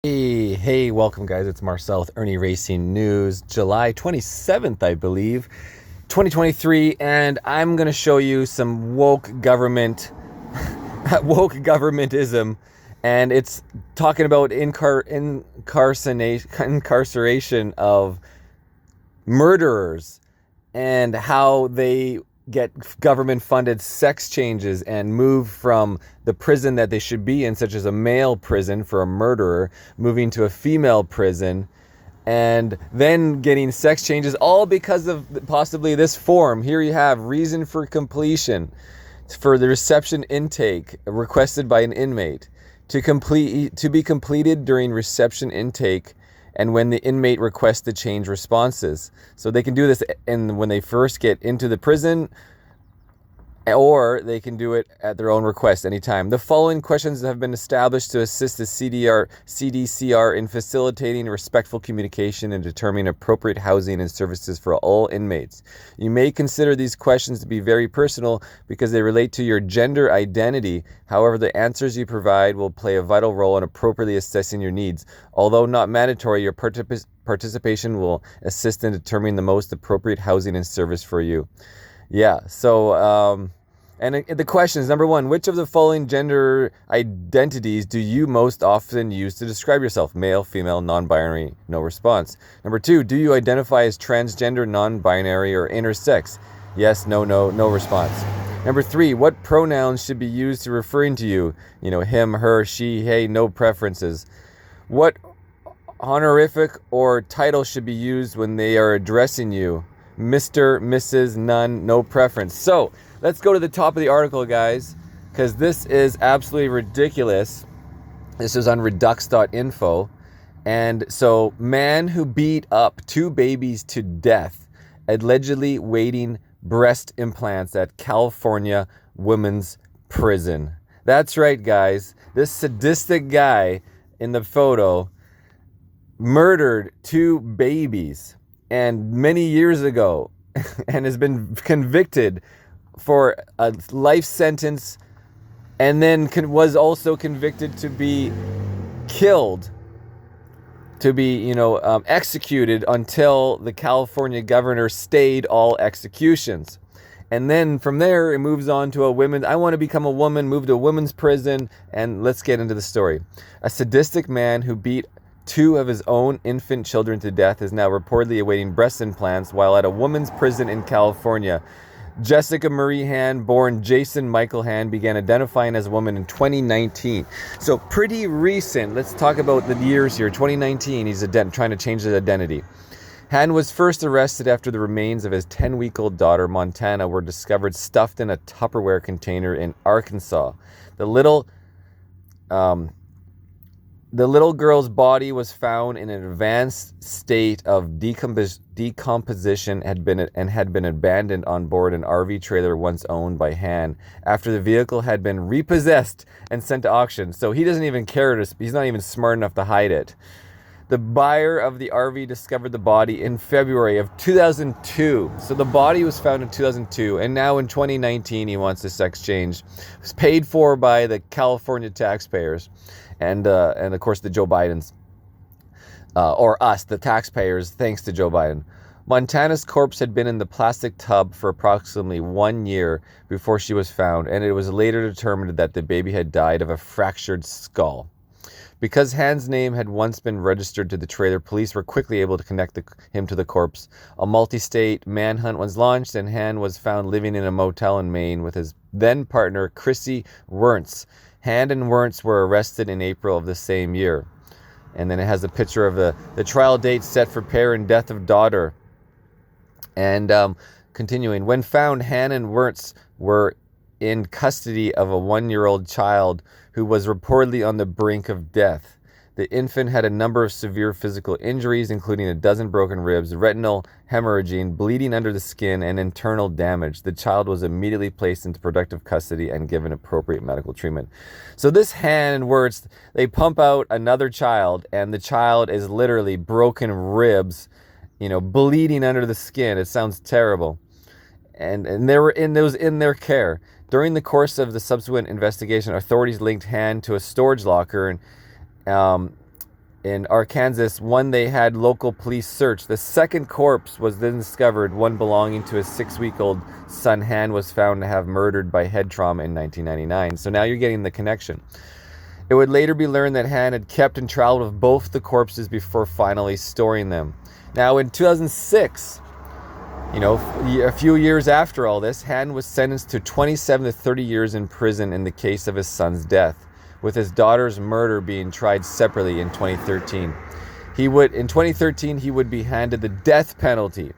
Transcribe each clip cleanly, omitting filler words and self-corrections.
Hey, welcome guys. It's Marcel with IrnieracingNews, July 27th, I believe, 2023, and I'm going to show you some woke governmentism, and it's talking about incarceration of murderers and how they get government-funded sex changes and move from the prison that they should be in, such as a male prison for a murderer, moving to a female prison, and then getting sex changes, all because of possibly this form. Here you have reason for completion for the reception intake requested by an inmate to be completed during reception intake and when the inmate requests to change responses. So they can do this when they first get into the prison, or they can do it at their own request anytime. The following questions have been established to assist the CDCR in facilitating respectful communication and determining appropriate housing and services for all inmates. You may consider these questions to be very personal because they relate to your gender identity. However, the answers you provide will play a vital role in appropriately assessing your needs. Although not mandatory, your participation will assist in determining the most appropriate housing and service for you. Yeah, so, and the question is, number one, which of the following gender identities do you most often use to describe yourself? Male, female, non-binary, no response. Number two, do you identify as transgender, non-binary, or intersex? Yes, no response. Number three, what pronouns should be used to referring to you? You know, him, her, she, hey, no preferences. What honorific or title should be used when they are addressing you? Mr., Mrs., none, no preference. So let's go to the top of the article, guys, because this is absolutely ridiculous. This is on redux.info. And so, man who beat up two babies to death, allegedly waiting breast implants at California women's prison. That's right, guys. This sadistic guy in the photo murdered two babies and many years ago, and has been convicted for a life sentence, and then was also convicted to be killed, to be, executed until the California governor stayed all executions. And then from there, it moves on to I want to become a woman, move to a women's prison, and let's get into the story. A sadistic man who beat two of his own infant children to death is now reportedly awaiting breast implants while at a women's prison in California. Jessica Marie Han, born Jason Michael Han, began identifying as a woman in 2019. So pretty recent. Let's talk about the years here. 2019, he's trying to change his identity. Han was first arrested after the remains of his 10-week-old daughter, Montana, were discovered stuffed in a Tupperware container in Arkansas. The little girl's body was found in an advanced state of decomposition had been abandoned on board an RV trailer once owned by Han after the vehicle had been repossessed and sent to auction. So he doesn't even care. He's not even smart enough to hide it. The buyer of the RV discovered the body in February of 2002. So the body was found in 2002, and now in 2019 he wants a sex change. It was paid for by the California taxpayers. And of course the Joe Bidens, or us, the taxpayers, thanks to Joe Biden. Montana's corpse had been in the plastic tub for approximately 1 year before she was found, and it was later determined that the baby had died of a fractured skull. Because Han's name had once been registered to the trailer, police were quickly able to connect him to the corpse. A multi-state manhunt was launched, and Han was found living in a motel in Maine with his then partner, Chrissy Wernz. Han and Wernz were arrested in April of the same year. And then it has a picture of the trial date set for pair and death of daughter. And continuing, when found, Han and Wernz were in custody of a 1-year-old child who was reportedly on the brink of death. The infant had a number of severe physical injuries, including a dozen broken ribs, retinal hemorrhaging, bleeding under the skin, and internal damage. The child was immediately placed into protective custody and given appropriate medical treatment. So this Han and Wernz, they pump out another child, and the child is literally broken ribs, bleeding under the skin. It sounds terrible. And they were in their care. During the course of the subsequent investigation, authorities linked Han to a storage locker, and in Arkansas, one they had local police search. The second corpse was then discovered, one belonging to a 6-week-old son. Han was found to have murdered by head trauma in 1999. So now you're getting the connection. It would later be learned that Han had kept and traveled with both the corpses before finally storing them. Now in 2006, a few years after all this, Han was sentenced to 27 to 30 years in prison in the case of his son's death, with his daughter's murder being tried separately in 2013. In 2013, he would be handed the death penalty.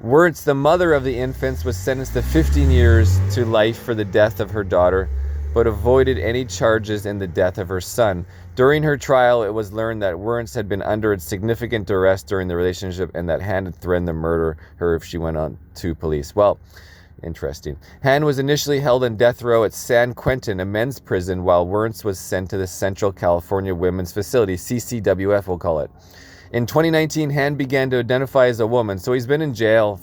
Wirtz, the mother of the infants, was sentenced to 15 years to life for the death of her daughter, but avoided any charges in the death of her son. During her trial, it was learned that Wirtz had been under significant duress during the relationship and that Han had threatened to murder her if she went on to police. Well, interesting. Han was initially held on death row at San Quentin, a men's prison, while Wirtz was sent to the Central California Women's Facility, CCWF we'll call it. In 2019, Han began to identify as a woman, so he's been in jail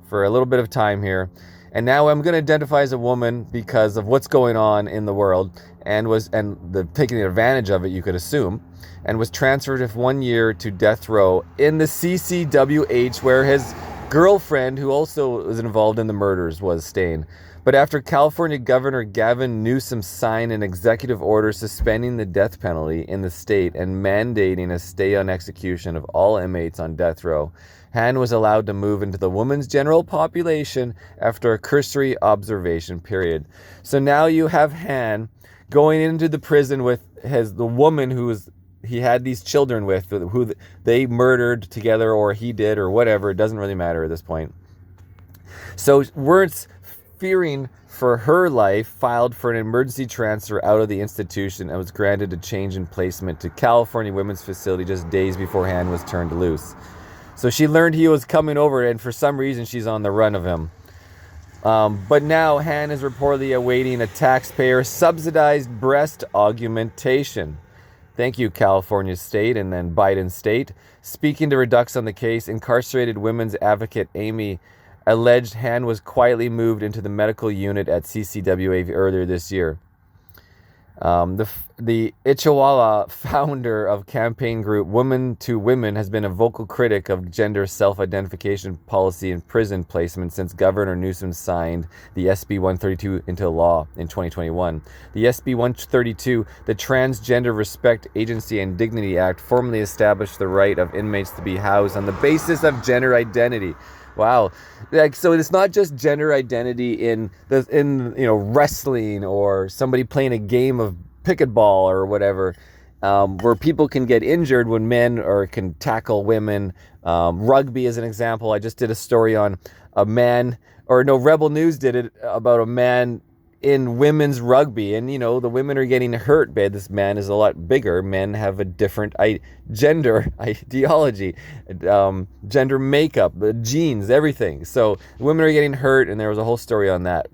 for a little bit of time here. And now I'm going to identify as a woman because of what's going on in the world and the taking advantage of it, you could assume, and was transferred with 1 year to death row in the CCWH, where his girlfriend, who also was involved in the murders, was staying. But after California Governor Gavin Newsom signed an executive order suspending the death penalty in the state and mandating a stay on execution of all inmates on death row, Han was allowed to move into the women's general population after a cursory observation period. So now you have Han going into the prison with the woman he had these children with, who they murdered together, or he did, or whatever. It doesn't really matter at this point. So Wirtz, fearing for her life, filed for an emergency transfer out of the institution and was granted a change in placement to California Women's Facility just days before Han was turned loose. So she learned he was coming over, and for some reason she's on the run of him. But now Han is reportedly awaiting a taxpayer-subsidized breast augmentation. Thank you, California State and then Biden State. Speaking to Redux on the case, incarcerated women's advocate Amy alleged Han was quietly moved into the medical unit at CCWA earlier this year. The Ichawala founder of campaign group Women to Women has been a vocal critic of gender self-identification policy in prison placement since Governor Newsom signed the SB 132 into law in 2021. The SB 132, the Transgender Respect Agency and Dignity Act, formally established the right of inmates to be housed on the basis of gender identity. Wow. So it's not just gender identity in wrestling or somebody playing a game of pickleball or whatever, where people can get injured when men can tackle women. Rugby is an example. I just did a story on a man, Rebel News did it about a man in women's rugby, and the women are getting hurt bad. This man is a lot bigger. Men have a different gender ideology, gender makeup, genes, everything. So women are getting hurt, and there was a whole story on that.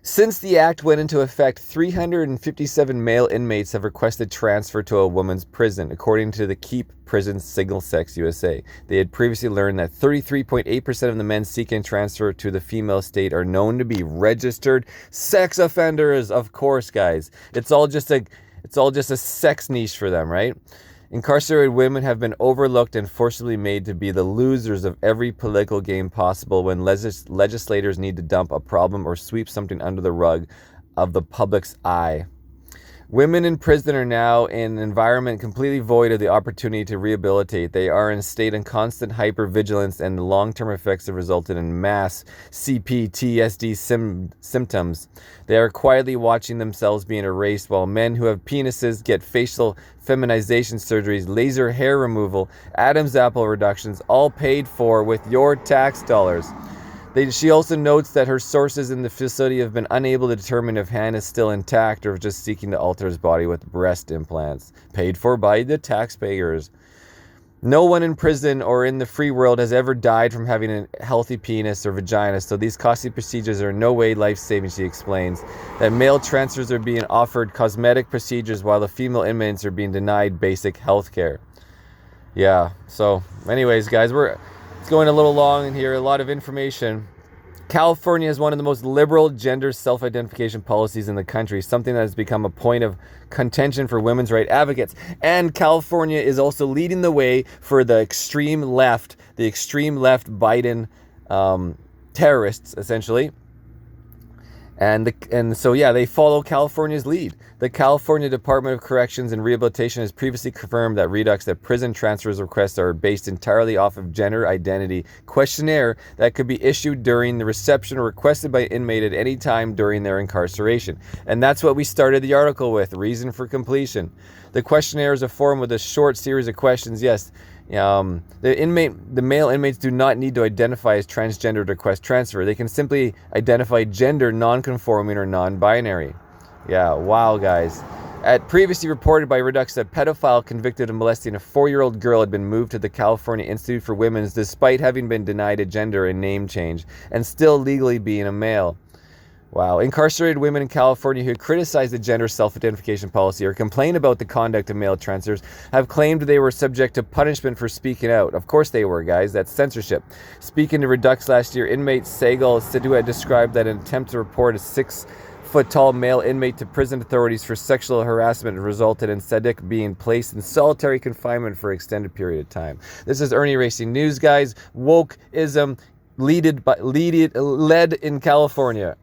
Since the act went into effect, 357 male inmates have requested transfer to a women's prison, according to the Keep Prison Signal Sex USA. They had previously learned that 33.8% of the men seeking transfer to the female state are known to be registered sex offenders. Of course, guys. It's all just a sex niche for them, right? Incarcerated women have been overlooked and forcibly made to be the losers of every political game possible when legislators need to dump a problem or sweep something under the rug of the public's eye. Women in prison are now in an environment completely void of the opportunity to rehabilitate. They are in a state of constant hypervigilance, and the long-term effects have resulted in mass CPTSD symptoms. They are quietly watching themselves being erased, while men who have penises get facial feminization surgeries, laser hair removal, Adam's apple reductions, all paid for with your tax dollars. She also notes that her sources in the facility have been unable to determine if Han is still intact or just seeking to alter his body with breast implants, paid for by the taxpayers. No one in prison or in the free world has ever died from having a healthy penis or vagina, so these costly procedures are in no way life-saving, she explains. That male transfers are being offered cosmetic procedures while the female inmates are being denied basic health care. Yeah, so anyways, guys, it's going a little long in here, a lot of information. California is one of the most liberal gender self-identification policies in the country, something that has become a point of contention for women's rights advocates. And California is also leading the way for the extreme left Biden terrorists, essentially. And so, yeah, they follow California's lead. The California Department of Corrections and Rehabilitation has previously confirmed that prison transfers requests are based entirely off of gender identity questionnaire that could be issued during the reception or requested by an inmate at any time during their incarceration. And that's what we started the article with, reason for completion. The questionnaire is a form with a short series of questions. Yes, the male inmates do not need to identify as transgender to request transfer. They can simply identify gender non-conforming or non-binary. Yeah, wow, guys. Previously reported by Redux that pedophile convicted of molesting a 4-year-old girl had been moved to the California Institute for Women's despite having been denied a gender and name change and still legally being a male. Wow. Incarcerated women in California who criticize the gender self-identification policy or complain about the conduct of male transfers have claimed they were subject to punishment for speaking out. Of course they were, guys. That's censorship. Speaking to Redux last year, inmate Segal Sidua described that an attempt to report a 6-foot-tall male inmate to prison authorities for sexual harassment resulted in Sadiq being placed in solitary confinement for an extended period of time. This is Irnieracing News, guys. Wokeism led in California.